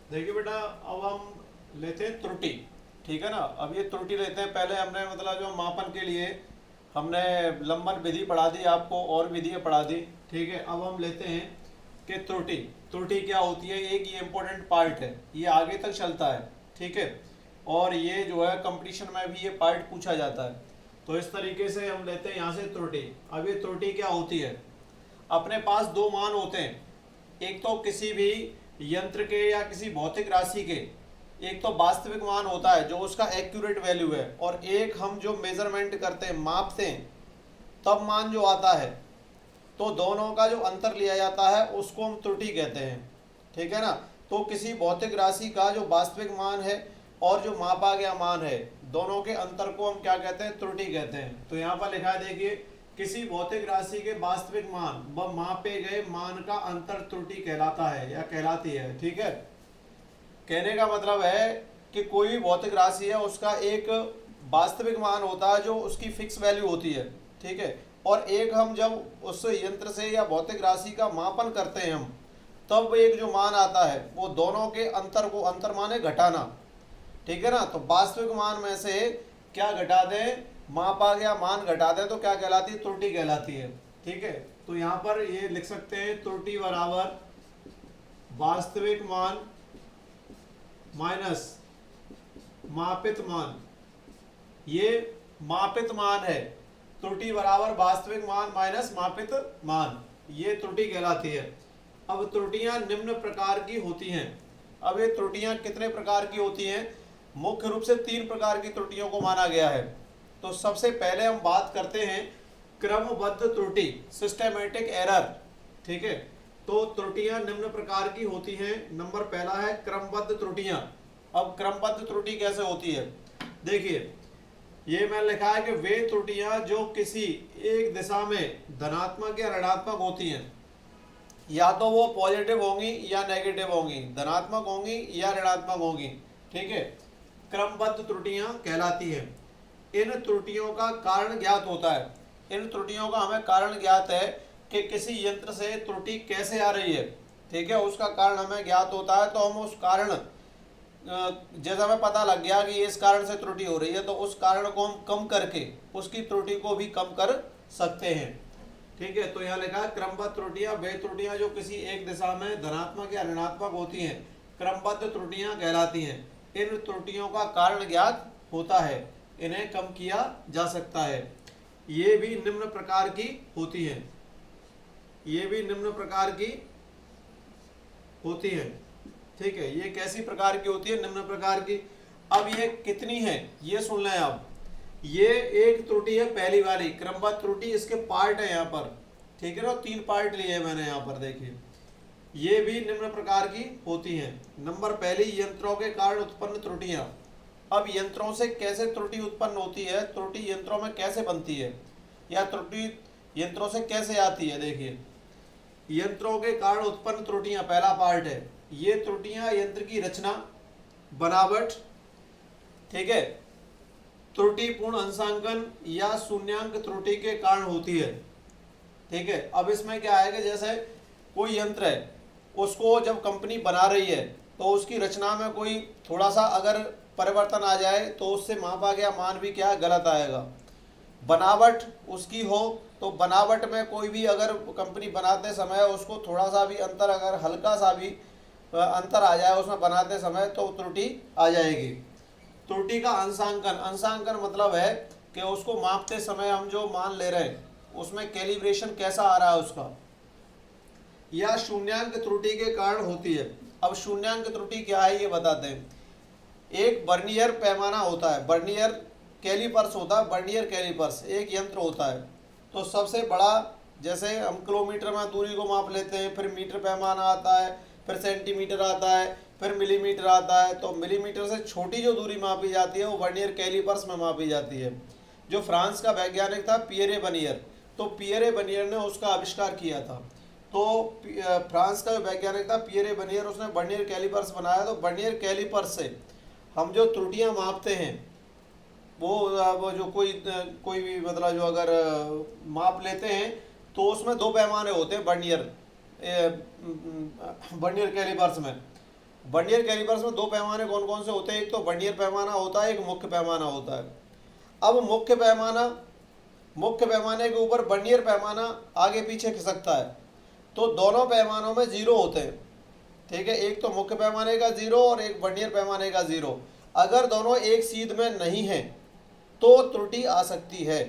देखिए बेटा, अब हम लेते हैं त्रुटि। ठीक है ना। अब ये त्रुटि लेते हैं। पहले हमने मतलब जो मापन के लिए हमने लंबन विधि पढ़ा दी, आपको और विधियाँ पढ़ा दी। ठीक है। अब हम लेते हैं कि त्रुटि। त्रुटि क्या होती है, एक ये इम्पोर्टेंट पार्ट है, ये आगे तक चलता है। ठीक है। और ये जो है कंपटीशन में भी ये पार्ट पूछा जाता है। तो इस तरीके से हम लेते हैं यहाँ से त्रुटि। अब ये त्रुटि क्या होती है, अपने पास दो मान होते हैं। एक तो किसी भी यंत्र के या किसी भौतिक राशि के एक तो वास्तविक मान होता है जो उसका एक्यूरेट वैल्यू है, और एक हम जो मेजरमेंट करते हैं, मापते हैं, तब मान जो आता है। तो दोनों का जो अंतर लिया जाता है उसको हम त्रुटि कहते हैं। ठीक है ना। तो किसी भौतिक राशि का जो वास्तविक मान है और जो मापा गया मान है, दोनों के अंतर को हम क्या कहते हैं, त्रुटि कहते हैं। तो यहाँ पर लिखा है, देखिए, किसी भौतिक राशि के वास्तविक मान व मापे गए मान का अंतर त्रुटि कहलाता है या कहलाती है। ठीक है। कहने का मतलब है कि कोई भी भौतिक राशि है, उसका एक वास्तविक मान होता है जो उसकी फिक्स वैल्यू होती है। ठीक है। और एक हम जब उस यंत्र से या भौतिक राशि का मापन करते हैं हम, तब एक जो मान आता है वो दोनों के अंतर को, अंतर माने घटाना। ठीक है ना। तो वास्तविक मान में से क्या घटा दें, मापा गया मान घटा दें, तो क्या कहलाती है, त्रुटि कहलाती है। ठीक है। तो यहाँ पर ये लिख सकते हैं, त्रुटि बराबर वास्तविक मान माइनस मापित मान। ये मापित मान है। त्रुटि बराबर वास्तविक मान माइनस मापित मान, ये त्रुटि कहलाती है। अब त्रुटियां निम्न प्रकार की होती हैं। अब ये त्रुटियां कितने प्रकार की होती हैं, मुख्य रूप से 3 प्रकार की त्रुटियों को माना गया है। तो सबसे पहले हम बात करते हैं क्रमबद्ध त्रुटि, सिस्टेमेटिक एरर। ठीक है। तो त्रुटियां निम्न प्रकार की होती हैं। नंबर पहला है क्रमबद्ध त्रुटियां। अब क्रमबद्ध त्रुटि कैसे होती है, देखिए, ये मैंने लिखा है कि वे त्रुटियां जो किसी एक दिशा में धनात्मक या ऋणात्मक होती हैं, या तो वो पॉजिटिव होंगी या नेगेटिव होंगी, धनात्मक होंगी या ऋणात्मक होंगी। ठीक है। क्रमबद्ध त्रुटियां कहलाती हैं। इन त्रुटियों का कारण ज्ञात होता है। इन त्रुटियों का हमें कारण ज्ञात है कि किसी यंत्र से त्रुटि कैसे आ रही है। ठीक है। उसका कारण हमें ज्ञात होता है, तो हम उस कारण, जैसे हमें पता लग गया कि इस कारण से त्रुटि हो रही है, तो उस कारण को हम कम करके उसकी त्रुटि को भी कम कर सकते हैं। ठीक है। तो यहाँ लिखा है क्रमबद्ध त्रुटियां वे त्रुटियां जो किसी एक दिशा में धनात्मक या ऋणात्मक होती हैं, क्रमबद्ध त्रुटियां कहलाती हैं। इन त्रुटियों का कारण ज्ञात होता है, इन्हें कम किया जा सकता है। ये भी निम्न प्रकार की होती हैं। ये भी निम्न प्रकार की होती हैं। ठीक है। ये कैसी प्रकार की होती है, निम्न प्रकार की। अब ये कितनी है ये सुन लें आप। ये एक त्रुटि है पहली वाली क्रमबद्ध त्रुटि, इसके पार्ट है यहाँ पर। ठीक है ना। 3 पार्ट लिए हैं मैंने यहाँ पर, देखिए। ये भी निम्न प्रकार की होती हैं। नंबर पहली, यंत्रों के कारण उत्पन्न त्रुटियां। अब यंत्रों से कैसे त्रुटि उत्पन्न होती है, त्रुटि यंत्रों में कैसे बनती है, या त्रुटि यंत्रों से कैसे आती है। देखिए, यंत्रों के कारण उत्पन्न त्रुटियां पहला पार्ट है। ये त्रुटियां यंत्र की रचना, बनावट, ठीक है, त्रुटिपूर्ण अंशांकन या शून्यांक त्रुटि के कारण होती है। ठीक है। अब इसमें क्या है कि जैसे कोई यंत्र है, उसको जब कंपनी बना रही है, तो उसकी रचना में कोई थोड़ा सा अगर परिवर्तन आ जाए, तो उससे मापा गया मान भी क्या गलत आएगा। बनावट उसकी हो, तो बनावट में कोई भी अगर कंपनी बनाते समय उसको थोड़ा सा भी अंतर, अगर हल्का सा भी अंतर आ जाए उसमें बनाते समय, तो त्रुटि आ जाएगी। त्रुटि का अंशांकन, अंशांकन मतलब है कि उसको मापते समय हम जो मान ले रहे हैं उसमें कैलिब्रेशन कैसा आ रहा है उसका। या शून्यांक त्रुटि के कारण होती है। अब शून्यांक त्रुटि क्या है ये बताते हैं। एक वर्नियर पैमाना होता है, वर्नियर कैलिपर्स होता है, वर्नियर कैलिपर्स एक यंत्र होता है। तो सबसे बड़ा, जैसे हम किलोमीटर में दूरी को माप लेते हैं, फिर मीटर पैमाना आता है, फिर सेंटीमीटर आता है, फिर मिलीमीटर आता है। तो मिलीमीटर से छोटी जो दूरी मापी जाती है वो वर्नियर कैलिपर्स में मापी जाती है। जो फ्रांस का वैज्ञानिक था पियरे बनियर, तो पियरे बनियर ने उसका आविष्कार किया था। तो फ्रांस का जो वैज्ञानिक था पियरे बनियर, उसने वर्नियर कैलिपर्स बनाया। तो वर्नियर कैलिपर्स से हम जो त्रुटियां मापते हैं, वो जो कोई भी मतलब जो अगर माप लेते हैं, तो उसमें 2 पैमाने होते हैं वर्नियर कैलिपर्स में। वर्नियर कैलिपर्स में दो पैमाने कौन कौन से होते हैं? एक तो वर्नियर पैमाना होता है, एक मुख्य पैमाना होता है। अब मुख्य पैमाने के ऊपर वर्नियर पैमाना आगे पीछे खिसकता है, तो दोनों पैमानों में जीरो होते हैं, ठीक है। एक तो मुख्य पैमाने का जीरो और एक वर्नियर पैमाने का जीरो। अगर दोनों एक सीध में नहीं है तो त्रुटि आ सकती है।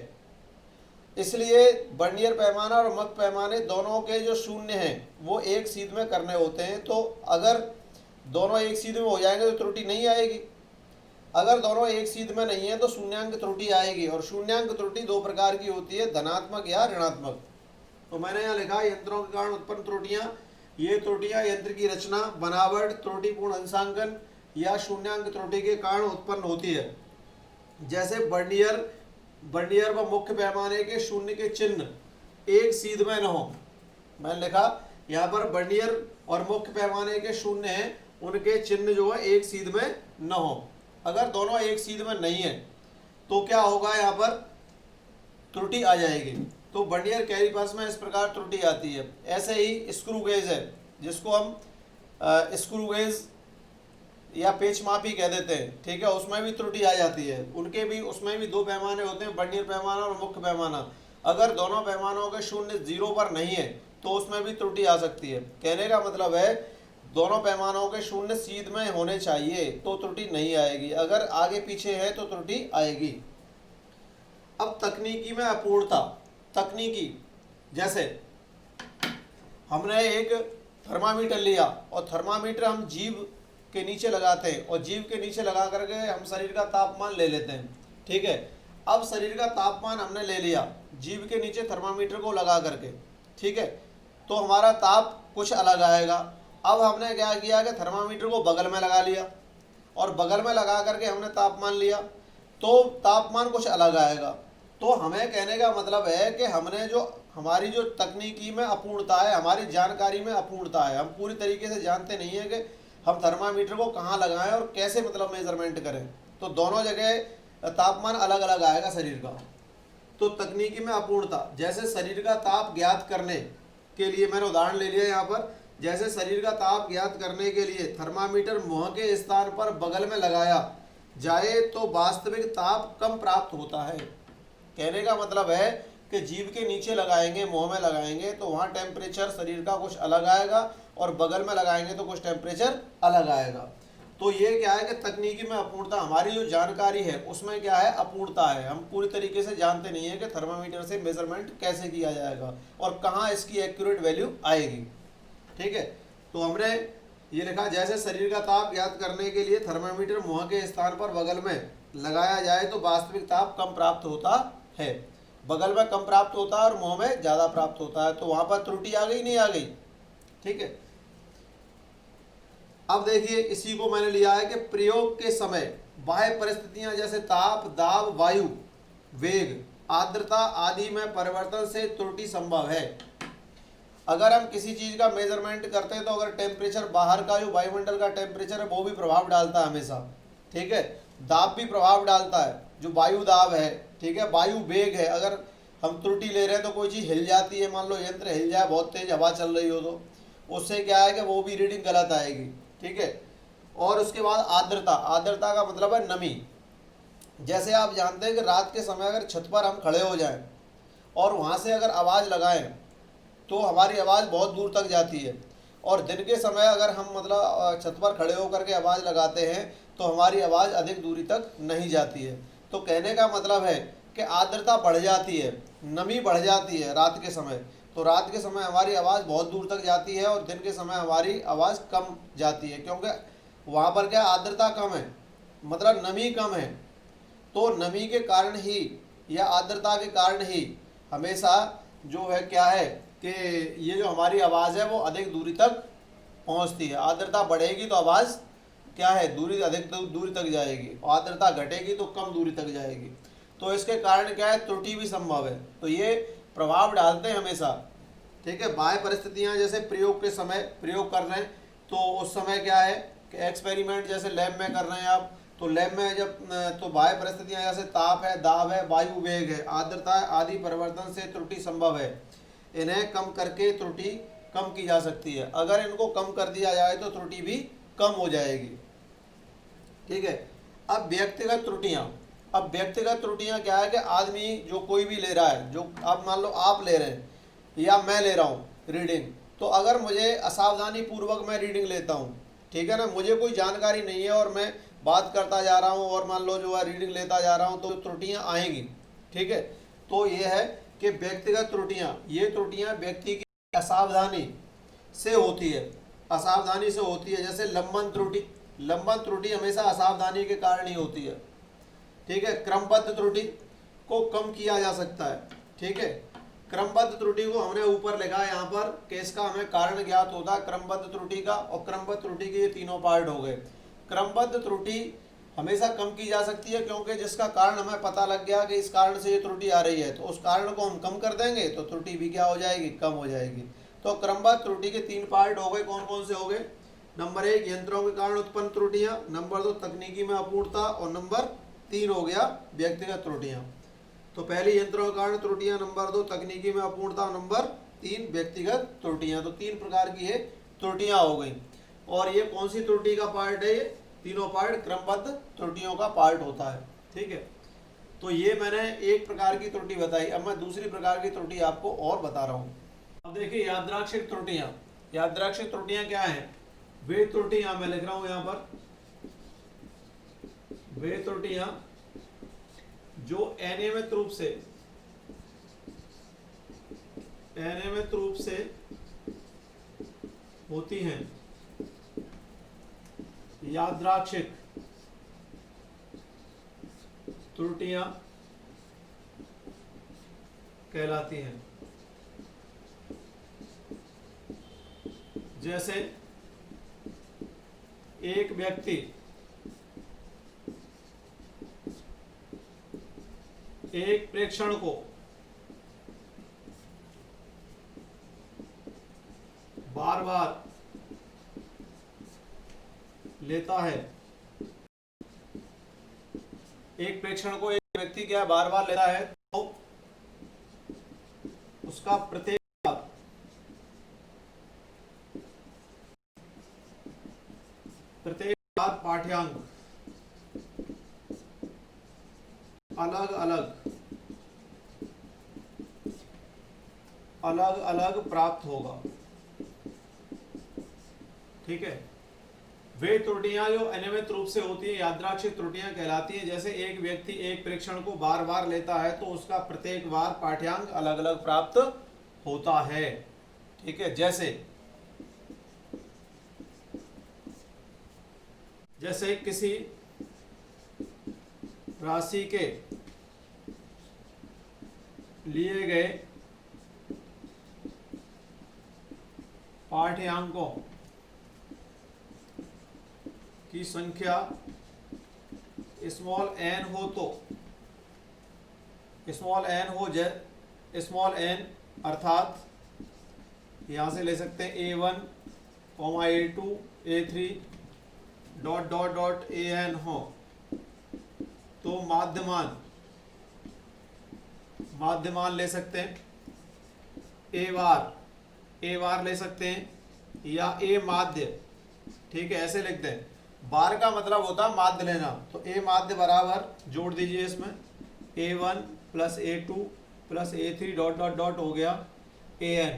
इसलिए वर्नियर पैमाना और मुख्य पैमाने दोनों के जो शून्य हैं वो एक सीध में करने होते हैं। तो अगर दोनों एक सीध में हो जाएंगे तो त्रुटि नहीं आएगी। अगर दोनों एक सीध में नहीं है तो शून्यांक त्रुटि आएगी। और शून्यांक त्रुटि दो प्रकार की होती है, धनात्मक या ऋणात्मक। तो मैंने यहाँ लिखा यंत्रों के कारण उत्पन्न त्रुटियां। ये त्रुटियां यंत्र की रचना, बनावट, त्रुटिपूर्ण अंशांकन या शून्यांक त्रुटि के कारण उत्पन्न होती है। जैसे वर्नियर व मुख्य पैमाने के शून्य के चिन्ह एक सीध में न हो। मैंने लिखा यहाँ पर वर्नियर और मुख्य पैमाने के शून्य हैं, उनके चिन्ह जो है एक सीध में न हो। अगर दोनों एक सीध में नहीं है तो क्या होगा, यहाँ पर त्रुटि आ जाएगी। तो वर्नियर कैलिपर्स में इस प्रकार त्रुटि आती है। ऐसे ही स्क्रू गेज है, जिसको हम स्क्रू गेज या पेच मापी कह देते हैं, ठीक है। उसमें भी त्रुटि आ जाती है। उसमें भी दो पैमाने होते हैं, वर्नियर पैमाना और मुख्य पैमाना। अगर दोनों पैमानों के शून्य जीरो पर नहीं है तो उसमें भी त्रुटि आ सकती है। कहने का मतलब है दोनों पैमानों के शून्य सीध में होने चाहिए तो त्रुटि नहीं आएगी, अगर आगे पीछे है तो त्रुटि आएगी। अब तकनीकी में अपूर्णता। तकनीकी, जैसे हमने एक थर्मामीटर लिया और थर्मामीटर हम जीभ के नीचे लगाते हैं और जीभ के नीचे लगा करके हम शरीर का तापमान ले लेते हैं, ठीक है। अब शरीर का तापमान हमने ले लिया जीभ के नीचे थर्मामीटर को लगा करके, ठीक है, तो हमारा ताप कुछ अलग आएगा। अब हमने क्या किया कि थर्मामीटर को बगल में लगा लिया और बगल में लगा करके हमने तापमान लिया, तो तापमान कुछ अलग आएगा। तो हमें कहने का मतलब है कि हमारी जो तकनीकी में अपूर्णता है, हमारी जानकारी में अपूर्णता है। हम पूरी तरीके से जानते नहीं है कि हम थर्मामीटर को कहाँ लगाएं और कैसे मतलब मेजरमेंट करें। तो दोनों जगह तापमान अलग अलग आएगा शरीर का। तो तकनीकी में अपूर्णता, जैसे शरीर का ताप ज्ञात करने के लिए मैंने उदाहरण ले लिया यहाँ पर। जैसे शरीर का ताप ज्ञात करने के लिए थर्मामीटर मुंह के स्थान पर बगल में लगाया जाए तो वास्तविक ताप कम प्राप्त होता है। कहने का मतलब है कि जीभ के नीचे लगाएंगे, मुंह में लगाएंगे तो वहाँ टेम्परेचर शरीर का कुछ अलग आएगा और बगल में लगाएंगे तो कुछ टेम्परेचर अलग आएगा। तो ये क्या है कि तकनीकी में अपूर्णता, हमारी जो जानकारी है उसमें क्या है, अपूर्णता है। हम पूरी तरीके से जानते नहीं है कि थर्मामीटर से मेजरमेंट कैसे किया जाएगा और कहाँ इसकी एक्यूरेट वैल्यू आएगी, ठीक है। तो हमने ये लिखा, जैसे शरीर का ताप ज्ञात करने के लिए थर्मामीटर मुंह के स्थान पर बगल में लगाया जाए तो वास्तविक ताप कम प्राप्त होता है। बगल में कम प्राप्त होता है और मुंह में ज़्यादा प्राप्त होता है। तो वहाँ पर त्रुटि आ गई, नहीं आ गई, ठीक है। अब देखिए, इसी को मैंने लिया है कि प्रयोग के समय बाह्य परिस्थितियां जैसे ताप, दाब, वायु वेग, आर्द्रता आदि में परिवर्तन से त्रुटि संभव है। अगर हम किसी चीज़ का मेजरमेंट करते हैं तो अगर टेम्परेचर बाहर का जो वायुमंडल का टेम्परेचर है वो भी प्रभाव डालता है हमेशा, ठीक है। दाब भी प्रभाव डालता है, जो वायु दाब है, ठीक है। वायु वेग है, अगर हम त्रुटि ले रहे हैं तो कोई चीज़ हिल जाती है, मान लो यंत्र हिल जाए, बहुत तेज हवा चल रही हो तो उससे क्या है कि वो भी रीडिंग गलत आएगी, ठीक है। और उसके बाद आर्द्रता। आर्द्रता का मतलब है नमी। जैसे आप जानते हैं कि रात के समय अगर छत पर हम खड़े हो जाएं और वहाँ से अगर आवाज़ लगाएं तो हमारी आवाज़ बहुत दूर तक जाती है, और दिन के समय अगर हम मतलब छत पर खड़े होकर के आवाज़ लगाते हैं तो हमारी आवाज़ अधिक दूरी तक नहीं जाती है। तो कहने का मतलब है कि आर्द्रता बढ़ जाती है, नमी बढ़ जाती है रात के समय। तो रात के समय हमारी आवाज़ बहुत दूर तक जाती है और दिन के समय हमारी आवाज़ कम जाती है, क्योंकि वहाँ पर क्या आर्द्रता कम है, मतलब नमी कम है। तो नमी के कारण ही या आर्द्रता के कारण ही हमेशा जो है क्या है कि ये जो हमारी आवाज़ है वो अधिक दूरी तक पहुँचती है। आर्द्रता बढ़ेगी तो आवाज़ क्या है, अधिक दूरी तक जाएगी, और आर्द्रता घटेगी तो कम दूरी तक जाएगी। तो इसके कारण क्या है, त्रुटि भी संभव है। तो ये प्रभाव डालते हैं हमेशा, ठीक है। बाह्य परिस्थितियाँ जैसे प्रयोग के समय प्रयोग कर रहे हैं तो उस समय क्या है कि एक्सपेरिमेंट जैसे लैब में कर रहे हैं आप, तो लैब में जब तो बाह्य परिस्थितियाँ जैसे ताप है, दाब है, वायु वेग है, आर्द्रता आदि परिवर्तन से त्रुटि संभव है। इन्हें कम करके त्रुटि कम की जा सकती है। अगर इनको कम कर दिया जाए तो त्रुटि भी कम हो जाएगी। ठीक है। अब व्यक्तिगत त्रुटियां, अब व्यक्तिगत त्रुटियां क्या है कि आदमी जो कोई भी ले रहा है, जो अब मान लो आप ले रहे हैं या मैं ले रहा हूँ रीडिंग, तो अगर मुझे असावधानी पूर्वक मैं रीडिंग लेता हूँ, ठीक है ना, मुझे कोई जानकारी नहीं है और मैं बात करता जा रहा हूँ और मान लो जो है रीडिंग लेता जा रहा हूँ, तो त्रुटियां आएंगी। ठीक है। तो ये है कि व्यक्तिगत त्रुटियां, ये त्रुटियां व्यक्ति की असावधानी से होती है, असावधानी से होती है। जैसे लंबन त्रुटि, लंबन त्रुटि हमेशा असावधानी के कारण ही होती है। ठीक है। क्रमबद्ध त्रुटि को कम किया जा सकता है। ठीक है। क्रमबद्ध त्रुटि को हमने ऊपर लिखा है यहाँ पर कि इसका हमें कारण ज्ञात होता है क्रमबद्ध त्रुटि का, और क्रमबद्ध त्रुटि के ये तीनों पार्ट हो गए। क्रमबद्ध त्रुटि हमेशा कम की जा सकती है, क्योंकि जिसका कारण हमें पता लग गया कि इस कारण से ये त्रुटि आ रही है, तो उस कारण को हम कम कर देंगे तो त्रुटि भी क्या हो जाएगी, कम हो जाएगी। तो क्रमबद्ध त्रुटि के 3 पार्ट हो गए। कौन कौन से हो गए? नंबर 1 यंत्रों के कारण उत्पन्न त्रुटियां, नंबर 2 तकनीकी में अपूर्णता, और नंबर 3 हो गया व्यक्तिगत त्रुटियां। तो पहली यंत्रों के कारण त्रुटियां, नंबर 2 तकनीकी में अपूर्णता, नंबर 3 व्यक्तिगत त्रुटियां। तो 3 प्रकार की ये त्रुटियां हो गई। और ये कौन सी त्रुटि का पार्ट है? ये तीनों पार्ट क्रमबद्ध त्रुटियों का पार्ट होता है। ठीक है। तो ये मैंने एक प्रकार की त्रुटि बताई। अब मैं दूसरी प्रकार की त्रुटि आपको और बता रहा हूँ। अब देखिए यादृच्छिक त्रुटियां, यादृच्छिक त्रुटियां क्या हैं? वे त्रुटियां, मैं लिख रहा हूं यहां पर, वे त्रुटियां जो अनियमित रूप से होती हैं, यादृच्छिक त्रुटियां कहलाती हैं। जैसे एक व्यक्ति एक प्रेक्षण को बार बार लेता है, एक प्रेक्षण को एक व्यक्ति क्या बार बार लेता है, तो उसका प्रत्येक बार पाठ्यांक अलग अलग प्राप्त होगा। ठीक है। वे त्रुटियां जो अनियमित रूप से होती है यादृच्छिक त्रुटियां कहलाती हैं। जैसे एक व्यक्ति एक प्रेक्षण को बार बार लेता है, तो उसका प्रत्येक बार पाठ्यांक अलग अलग प्राप्त होता है। ठीक है। जैसे किसी राशि के लिए गए पाठ्यांकों की संख्या स्मॉल n हो, तो स्मॉल n अर्थात यहां से ले सकते हैं A1, A2, A3 dot dot dot an हो, तो माध्यमान ले सकते हैं। ए बार ले सकते हैं या ए माध्य। ठीक है। ऐसे लिखते हैं। बार का मतलब होता है माध्य लेना, तो ए माध्य बराबर जोड़ दीजिए इसमें A1 plus A2 plus A3 dot dot dot हो गया AN।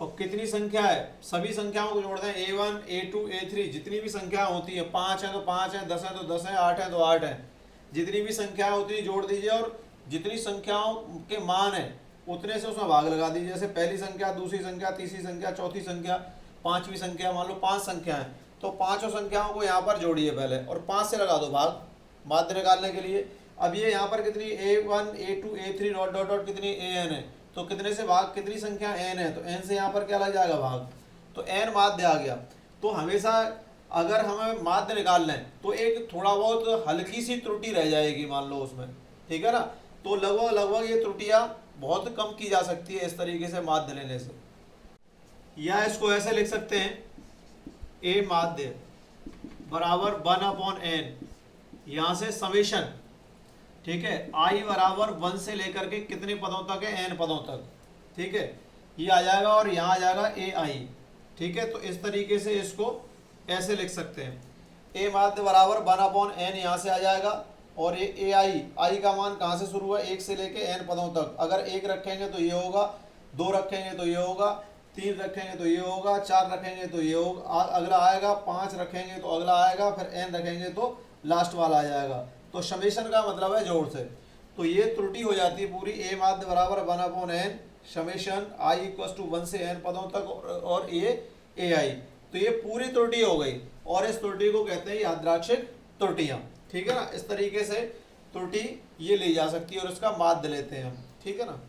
और कितनी संख्या है? सभी संख्याओं को जोड़ दें, A1 A2 A3 जितनी भी संख्या होती है, 5 है तो 5 है, 10 है तो 10 है, 8 है तो 8 है, जितनी भी संख्या होती है जोड़ दीजिए, और जितनी संख्याओं के मान है उतने से उसमें भाग लगा दीजिए। जैसे पहली संख्या, दूसरी संख्या, तीसरी संख्या, चौथी संख्या, पांचवी संख्या, मान लो 5 संख्या है, तो पांचों संख्याओं को यहाँ पर जोड़िए पहले, और 5 से लगा दो भाग माध्य निकालने के लिए। अब ये यहाँ पर कितनी A1 A2 A3 dot dot dot कितनी AN है, तो कितने से भाग, कितनी संख्या n है, तो n से यहाँ पर क्या लग जाएगा भाग, तो n माध्य आ गया। तो हमेशा अगर हमें माध्य निकालना है तो एक थोड़ा बहुत हल्की सी त्रुटि रह जाएगी मान लो उसमें। ठीक है ना। तो लगभग ये त्रुटियां बहुत कम की जा सकती है इस तरीके से माध्य लेने से। या इसको ऐसे लिख सकते हैं, a माध्य बराबर 1/n, यहां से समेशन। ठीक है। i बराबर 1 से लेकर के कितने पदों तक है, n पदों तक। ठीक है। ये आ जाएगा और यहाँ आ जाएगा ai। ठीक है। तो इस तरीके से इसको ऐसे लिख सकते हैं, ए माध्य बराबर 1/n यहाँ से आ जाएगा, और ये ए आई का मान कहाँ से शुरू है, 1 से लेके n पदों तक। अगर 1 रखेंगे तो ये होगा, 2 रखेंगे तो ये होगा, 3 रखेंगे तो ये होगा, 4 रखेंगे तो ये होगा, अगला आएगा, 5 रखेंगे तो अगला आएगा, फिर n रखेंगे तो लास्ट वाला आ जाएगा। तो समेशन का मतलब है जोड़ से। तो ये त्रुटि हो जाती है पूरी, ए माध्य बराबर 1/n summation i equal to 1 से n पदों तक और ए आई। तो ये पूरी त्रुटि हो गई, और इस त्रुटि को कहते हैं यादृच्छिक त्रुटियां। ठीक है ना, इस तरीके से त्रुटि ये ली जा सकती है और इसका माध्य लेते हैं हम। ठीक है ना।